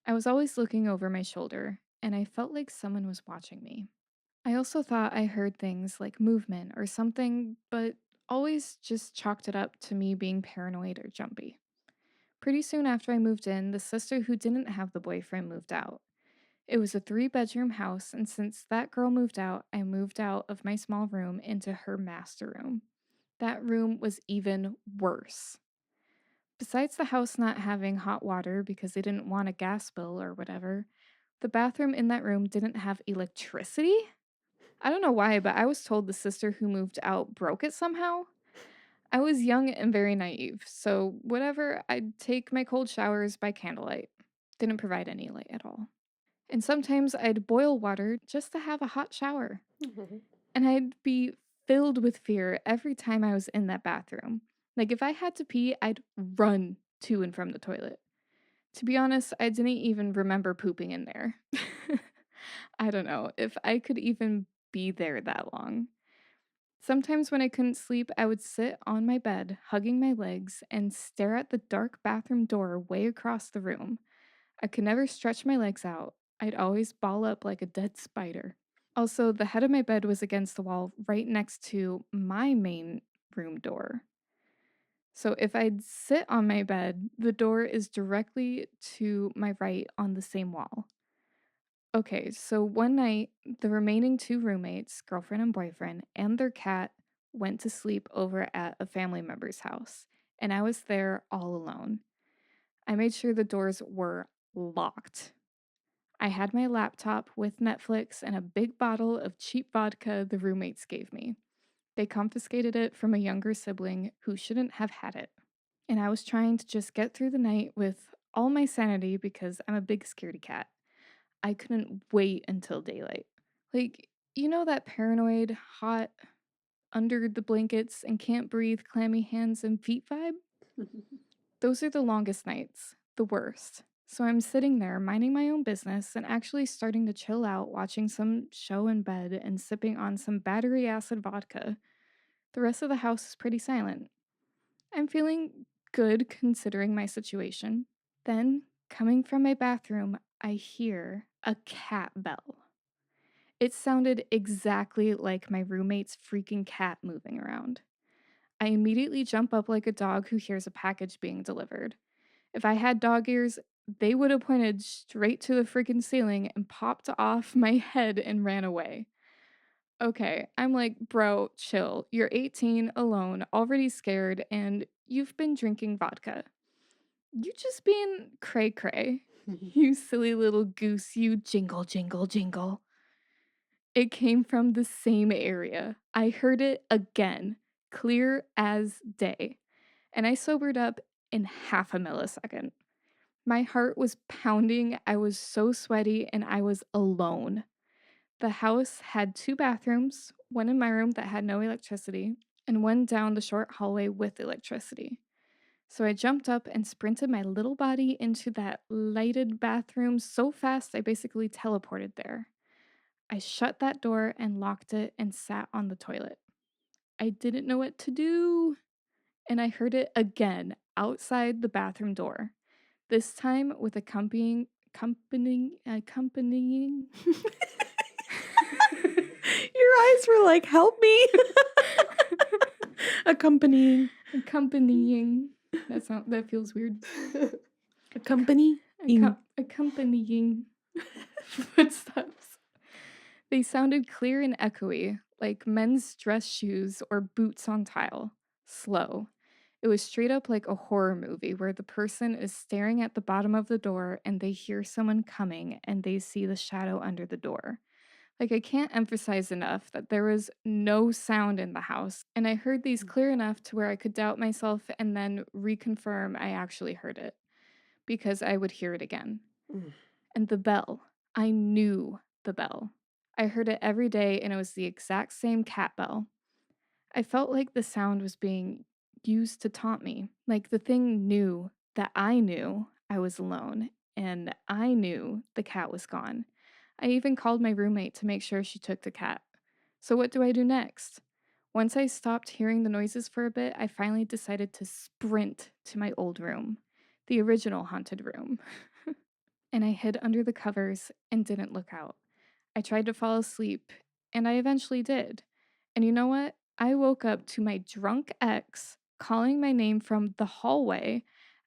I was always looking over my shoulder, and I felt like someone was watching me. I also thought I heard things like movement or something, but always just chalked it up to me being paranoid or jumpy. Pretty soon after I moved in, the sister who didn't have the boyfriend moved out. It was a 3-bedroom house, and since that girl moved out, I moved out of my small room into her master room. That room was even worse. Besides the house not having hot water because they didn't want a gas bill or whatever, the bathroom in that room didn't have electricity. I don't know why, but I was told the sister who moved out broke it somehow. I was young and very naive, so whatever, I'd take my cold showers by candlelight. Didn't provide any light at all. And sometimes I'd boil water just to have a hot shower. Mhm. And I'd be filled with fear every time I was in that bathroom. Like if I had to pee, I'd run to and from the toilet. To be honest, I didn't even remember pooping in there. I don't know if I could even be there that long. Sometimes when I couldn't sleep, I would sit on my bed, hugging my legs, and stare at the dark bathroom door way across the room. I could never stretch my legs out. I'd always ball up like a dead spider. Also, the head of my bed was against the wall right next to my main room door. So if I'd sit on my bed, the door is directly to my right on the same wall. Okay, so one night, the remaining two roommates, girlfriend and boyfriend, and their cat went to sleep over at a family member's house, and I was there all alone. I made sure the doors were locked. I had my laptop with Netflix and a big bottle of cheap vodka the roommates gave me. They confiscated it from a younger sibling who shouldn't have had it. And I was trying to just get through the night with all my sanity because I'm a big scaredy cat. I couldn't wait until daylight. Like, you know that paranoid, hot, under the blankets and can't breathe, clammy hands and feet vibe? Those are the longest nights, the worst. So I'm sitting there minding my own business and actually starting to chill out, watching some show in bed and sipping on some battery acid vodka. The rest of the house is pretty silent. I'm feeling good considering my situation. Then, coming from my bathroom, I hear a cat bell. It sounded exactly like my roommate's freaking cat moving around. I immediately jump up like a dog who hears a package being delivered. If I had dog ears, they would have pointed straight to the freaking ceiling and popped off my head and ran away. Okay, I'm like, bro, chill. You're 18, alone, already scared, and you've been drinking vodka. You just being cray cray. You silly little goose, you jingle, jingle, jingle. It came from the same area. I heard it again, clear as day. And I sobered up in half a millisecond. My heart was pounding, I was so sweaty, and I was alone. The house had two bathrooms, one in my room that had no electricity, and one down the short hallway with electricity. So I jumped up and sprinted my little body into that lighted bathroom so fast I basically teleported there. I shut that door and locked it and sat on the toilet. I didn't know what to do, and I heard it again outside the bathroom door. This time with accompanying Your eyes were like, help me. Accompanying. accompanying. That feels weird. Accompanying. Accompanying footsteps. They sounded clear and echoey, like men's dress shoes or boots on tile. Slow. It was straight up like a horror movie where the person is staring at the bottom of the door and they hear someone coming and they see the shadow under the door. Like, I can't emphasize enough that there was no sound in the house, and I heard these clear enough to where I could doubt myself and then reconfirm I actually heard it, because I would hear it again. And the bell, I knew the bell. I heard it every day, and it was the exact same cat bell. I felt like the sound was being used to taunt me, like the thing knew that I knew I was alone, and I knew the cat was gone. I even called my roommate to make sure she took the cat. So, what do I do next? Once I stopped hearing the noises for a bit, I finally decided to sprint to my old room, the original haunted room. And I hid under the covers and didn't look out. I tried to fall asleep, and I eventually did. And you know what? I woke up to my drunk ex calling my name from the hallway,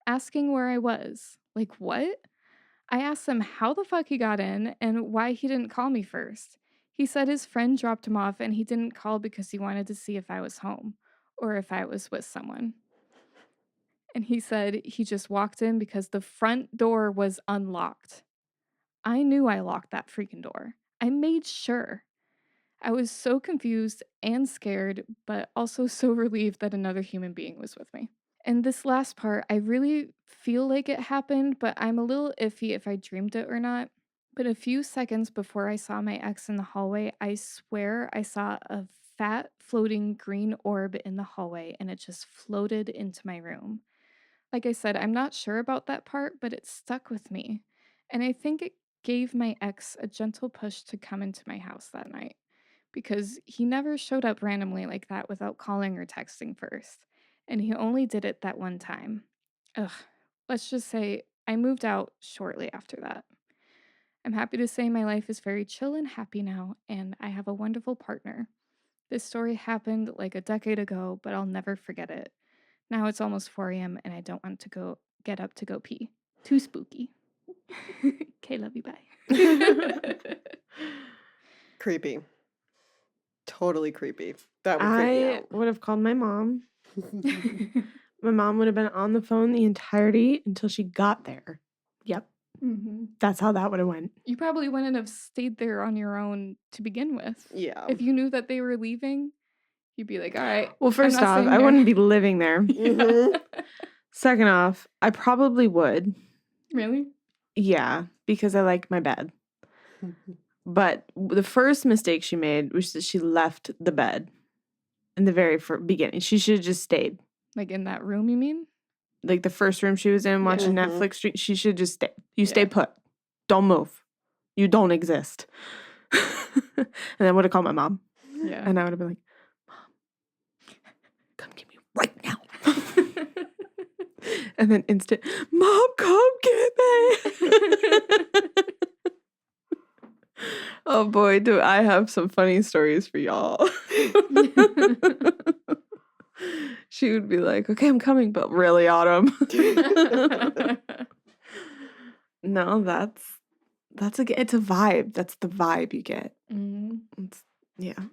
asking where I was. Like, what? I asked him how the fuck he got in and why he didn't call me first. He said his friend dropped him off and he didn't call because he wanted to see if I was home or if I was with someone. And he said he just walked in because the front door was unlocked. I knew I locked that freaking door. I made sure. I was so confused and scared, but also so relieved that another human being was with me. And this last part, I really feel like it happened, but I'm a little iffy if I dreamed it or not. But a few seconds before I saw my ex in the hallway, I swear I saw a fat floating green orb in the hallway and it just floated into my room. Like I said, I'm not sure about that part, but it stuck with me. And I think it gave my ex a gentle push to come into my house that night because he never showed up randomly like that without calling or texting first. And he only did it that one time. Ugh, let's just say I moved out shortly after that. I'm happy to say my life is very chill and happy now, and I have a wonderful partner. This story happened like a decade ago, but I'll never forget it. Now it's almost 4 a.m. and I don't want to get up to go pee. Too spooky. Okay, love you, bye. Creepy. Totally creepy. That would creep me I out. would have called my mom. My mom would have been on the phone the entirety until she got there. Yep. Mhm. That's how that would have went. You probably wouldn't have stayed there on your own to begin with. Yeah. If you knew that they were leaving, you'd be like, all right. Well, I'm first not off, staying I here." wouldn't be living there. Mhm. Second off, I probably would. Really? Yeah, because I like my bed. But the first mistake she made was that she left the bed in the very beginning. She should have just stayed. Like in that room, you mean? Like the first room she was in watching Yeah. Netflix, she should just stay. You stay Yeah. put. Don't move. You don't exist. And then I would have called my mom. Yeah. And I would have been like, Mom, come get me right now. And then instant, Mom, come get me. Oh boy, do I have some funny stories for y'all. She would be like, okay, I'm coming, but really, Autumn. No, it's a vibe. That's the vibe you get. Mhm.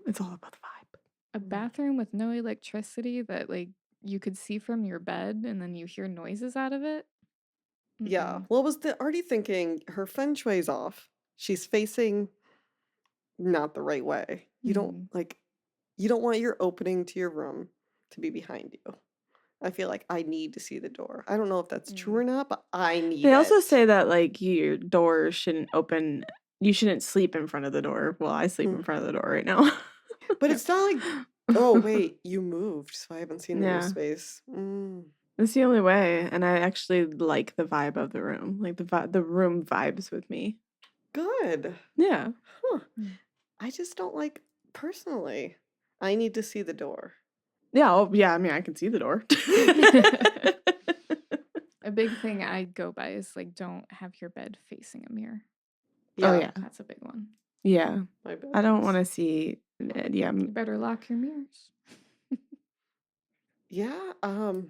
It's all about the vibe. A bathroom with no electricity that like you could see from your bed and then you hear noises out of it. Yeah. Mm-mm. Well, was the already thinking her feng shui's off. She's facing not the right way. You don't Mhm. you don't want your opening to your room to be behind you. I feel like I need to see the door. I don't know if that's true or not, but I need They also it. say that like your door shouldn't open. You shouldn't sleep in front of the door. Well, I sleep in front of the door right now. But it's not like, oh wait, you moved, so I haven't seen the new Yeah. space. It's the only way, and I actually like the vibe of the room. Like the room vibes with me. Good. Yeah. Huh. Mm. I just don't like personally. I need to see the door. Yeah. Oh, yeah. I mean, I can see the door. A big thing I go by is like don't have your bed facing a mirror. Oh yeah. That's a big one. Yeah. My bad. I don't want to see. Yeah. You better lock your mirrors. Yeah, I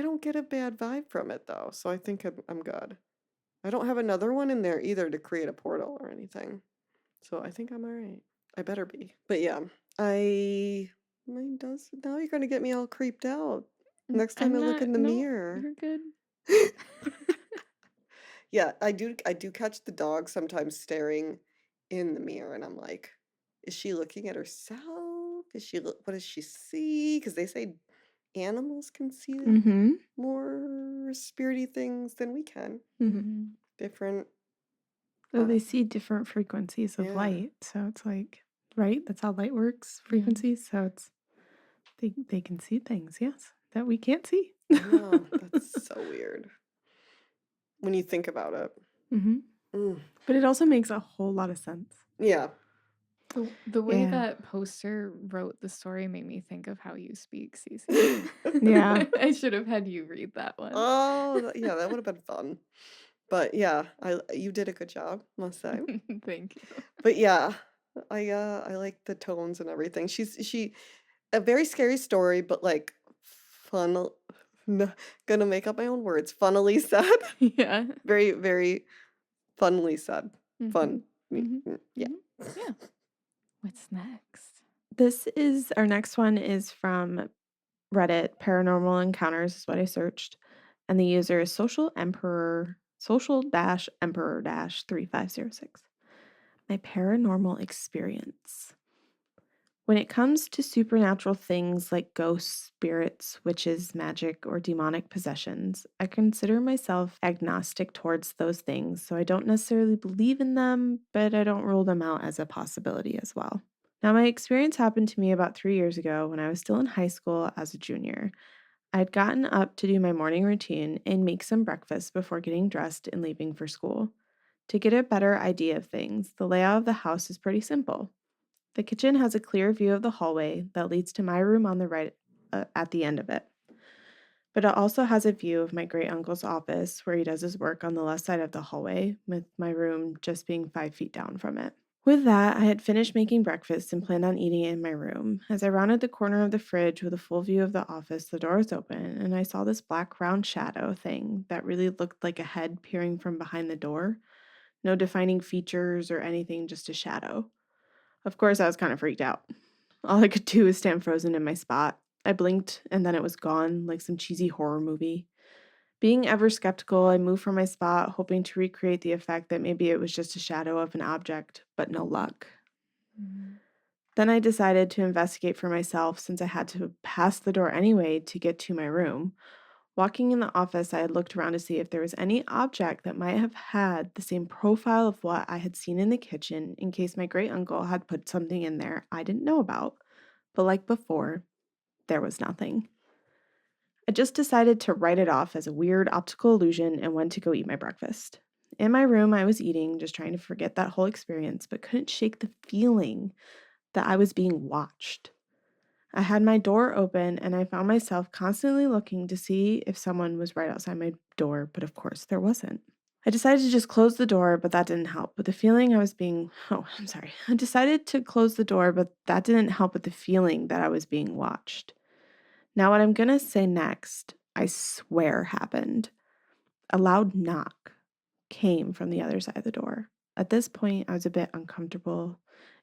don't get a bad vibe from it though, so I think I'm good. I don't have another one in there either to create a portal or anything. So I think I'm all right. I better be. But yeah, mine does now you're gonna get me all creeped out. Next time I look in the No, mirror. you're good. Yeah, I do catch the dog sometimes staring in the mirror and I'm like, is she looking at herself? What does she see? Because they say animals can see Mm-hmm. more spirity things than we can. Mm-hmm. Different. So they see different frequencies of Yeah. light. So it's like, right? That's how light works. Frequencies. So it's they can see things. Yes, that we can't see. I know. That's so weird when you think about it. Mm-hmm. Mm. But it also makes a whole lot of sense. Yeah. The way Yeah. that poster wrote the story made me think of how you speak, Cece. Yeah. I should have had you read that one. Oh, yeah, that would have been fun. But yeah, you did a good job, must say. Thank you. But yeah, I like the tones and everything. She a very scary story, but like fun. Gonna make up my own words. Funnily said. Yeah. Very, very funnily said. Fun. Yeah. Yeah. What's next? Our next one is from Reddit. Paranormal Encounters is what I searched. And the user is social-emperor-3506. My paranormal experience. When it comes to supernatural things like ghosts, spirits, witches, magic, or demonic possessions, I consider myself agnostic towards those things, so I don't necessarily believe in them, but I don't rule them out as a possibility as well. Now, my experience happened to me about 3 years ago when I was still in high school as a junior. I had gotten up to do my morning routine and make some breakfast before getting dressed and leaving for school. To get a better idea of things, the layout of the house is pretty simple. The kitchen has a clear view of the hallway that leads to my room on the right at the end of it. But it also has a view of my great uncle's office where he does his work on the left side of the hallway, with my room just being 5 feet down from it. With that, I had finished making breakfast and planned on eating it in my room. As I rounded the corner of the fridge with a full view of the office, the door was open, and I saw this black round shadow thing that really looked like a head peering from behind the door. No defining features or anything, just a shadow. Of course, I was kind of freaked out. All I could do was stand frozen in my spot. I blinked, and then it was gone, like some cheesy horror movie. Being ever skeptical, I moved from my spot, hoping to recreate the effect that maybe it was just a shadow of an object, but no luck. Mm. Then I decided to investigate for myself since I had to pass the door anyway to get to my room. Walking in the office, I had looked around to see if there was any object that might have had the same profile of what I had seen in the kitchen in case my great uncle had put something in there I didn't know about. But like before, there was nothing. I just decided to write it off as a weird optical illusion and went to go eat my breakfast. In my room, I was eating, just trying to forget that whole experience, but couldn't shake the feeling that I was being watched. I had my door open and I found myself constantly looking to see if someone was right outside my door, but of course there wasn't. I decided to just close the door, but that didn't help. With the feeling I was being, oh, I'm sorry. I decided to close the door, but that didn't help with the feeling that I was being watched. Now, what I'm going to say next, I swear happened. A loud knock came from the other side of the door. At this point, I was a bit uncomfortable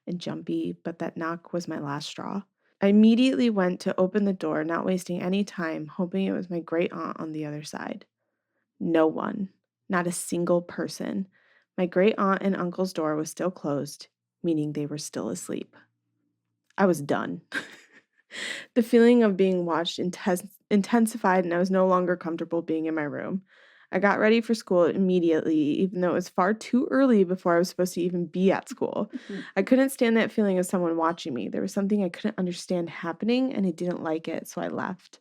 and jumpy, but that knock was my last straw. I immediately went to open the door, not wasting any time, hoping it was my great aunt on the other side. No one, not a single person. My great aunt and uncle's door was still closed, meaning they were still asleep. I was done. The feeling of being watched intensified, and I was no longer comfortable being in my room. I got ready for school immediately, even though it was far too early before I was supposed to even be at school. I couldn't stand that feeling of someone watching me. There was something I couldn't understand happening, and I didn't like it, so I left.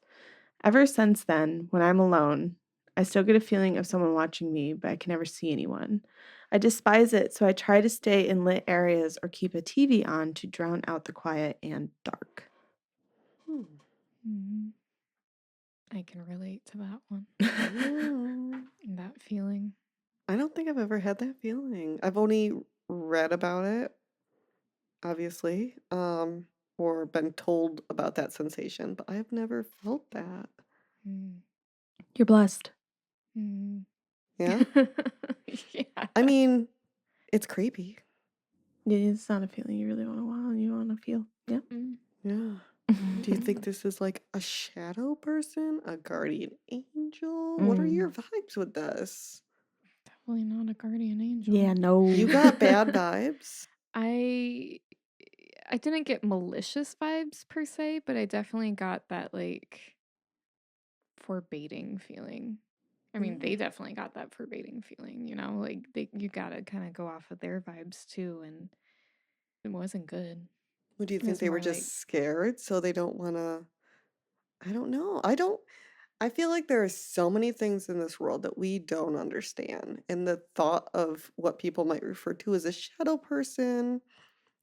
Ever since then, when I'm alone, I still get a feeling of someone watching me, but I can never see anyone. I despise it, so I try to stay in lit areas or keep a TV on to drown out the quiet and dark. Mm. I can relate to that one. Yeah. That feeling. I don't think I've ever had that feeling. I've only read about it, obviously, or been told about that sensation, but I've never felt that. Mm. You're blessed. Mm. Yeah? Yeah. I mean, it's creepy. It's not a feeling you really want to feel. Yeah. Mm. Yeah. Do you think this is like a shadow person, a guardian angel? What are your vibes with this? Definitely not a guardian angel. Yeah, no. You got bad vibes? I didn't get malicious vibes per se, but I definitely got that like forbidding feeling. I mean, they definitely got that forbidding feeling, you know, like you gotta kind of go off of their vibes too, and it wasn't good. What do you It think was they were more like, just scared so they don't want to? I don't know. I feel like there are so many things in this world that we don't understand. And the thought of what people might refer to as a shadow person,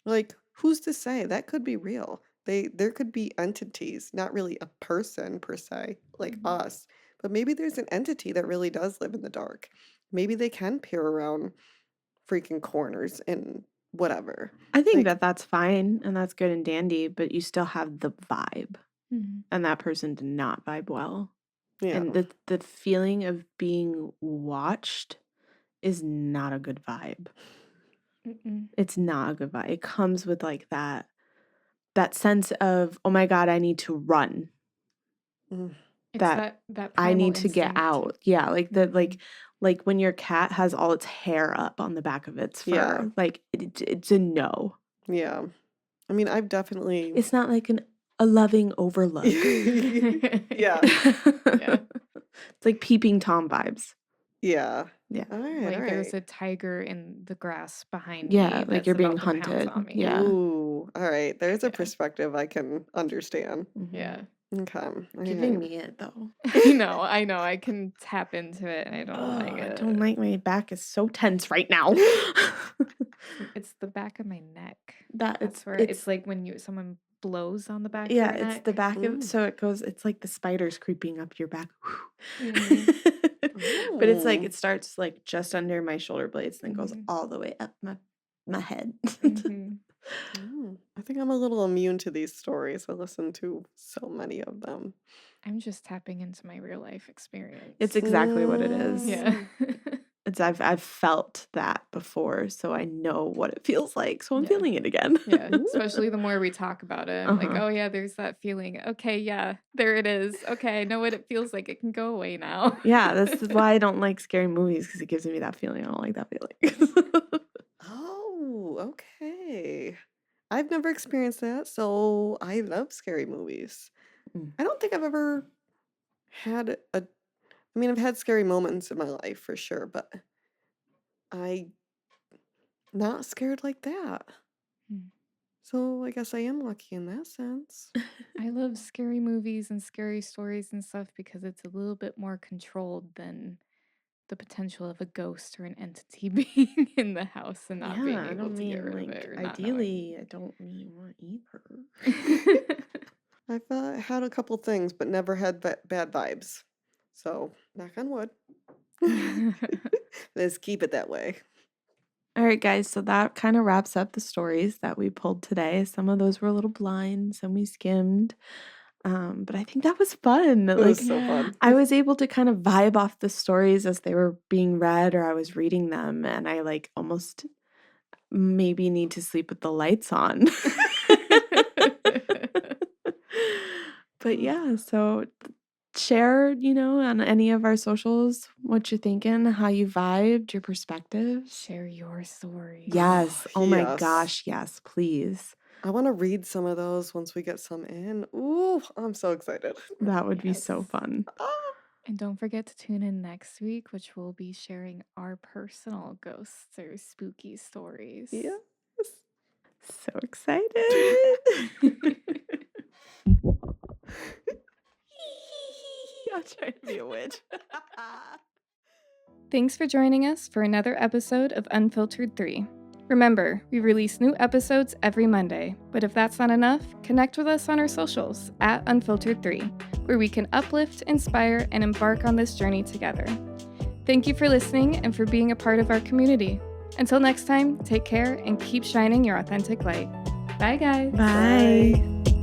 like who's to say that could be real? There could be entities, not really a person per se, like us, but maybe there's an entity that really does live in the dark. Maybe they can peer around freaking corners and whatever. I think Like, that that's fine and that's good and dandy, but you still have the vibe, and that person did not vibe well. yeah. And the feeling of being watched is not a good vibe. mm-mm. It's not a good vibe. It comes with like that sense of, oh my God, I need to run. Mm. It's That that I primal need to get instinct. out. Yeah, like the Mhm. like when your cat has all its hair up on the back of its Yeah. fur. Like it's a no. Yeah. I mean, I've definitely. It's not like a loving overlook. Yeah. Yeah. It's like peeping Tom vibes. Yeah. Yeah. All right. All Like there's right. a tiger in the grass behind Yeah, me like that's you're being about to pounce hunted. on me. Yeah. Ooh. All right. There's a Yeah. perspective I can understand. Yeah. Okay. All Giving right. me it though. I know. I can tap into it and I don't Oh, like I it. don't like my back is so tense right now. It's the back of my neck. That That's where it's it's like when someone blows on the back of yeah, your it's neck. the back of Mm. so it goes it's like the spiders creeping up your back. Mhm. But it's like Mm. it starts like just under my shoulder blades, then goes Mhm. all the way up my head. Mhm. Mm. I think I'm a little immune to these stories. I listen to so many of them. I'm just tapping into my real life experience. It's exactly what it is. Yeah. Mm. I've felt that before, so I know what it feels like. So I'm Yeah. feeling it again. Yeah, especially the more we talk about it. I'm like, Uh-huh. oh yeah, there's that feeling. Okay, yeah, there it is. Okay, I know what it feels like. It can go away now. Yeah, this is why I don't like scary movies, because it gives me that feeling. I don't like that feeling. Oh, okay. I've never experienced that, so I love scary movies. Mm. I don't think I've ever had I mean, I've had scary moments in my life for sure, but I not scared like that. Hmm. So I guess I am lucky in that sense. I love scary movies and scary stories and stuff because it's a little bit more controlled than the potential of a ghost or an entity being in the house and not being Yeah, I able don't to get mean rid of it like or not knowing. ideally, I don't really want either. I've had a couple things, but never had bad vibes. So, knock on wood. Let's keep it that way. All right, guys, so that kind of wraps up the stories that we pulled today. Some of those were a little blind, some we skimmed. But I think that was fun. It Like, was so fun. I was able to kind of vibe off the stories as they were being read or I was reading them, and I like almost maybe need to sleep with the lights on. But yeah, so share, on any of our socials what you're thinking, how you vibed, your perspectives. Share your stories. Yes. Oh my Yes. gosh. Yes, please. I want to read some of those once we get some in. Ooh, I'm so excited. That would be so Yes. fun. Ah, And don't forget to tune in next week, which we'll be sharing our personal ghosts or spooky stories. yes. So excited. I'll try to be a witch. Thanks for joining us for another episode of Unfiltered 3. Remember, we release new episodes every Monday, but if that's not enough, connect with us on our socials at Unfiltered 3, where we can uplift, inspire, and embark on this journey together. Thank you for listening and for being a part of our community. Until next time, take care and keep shining your authentic light. Bye, guys. Bye.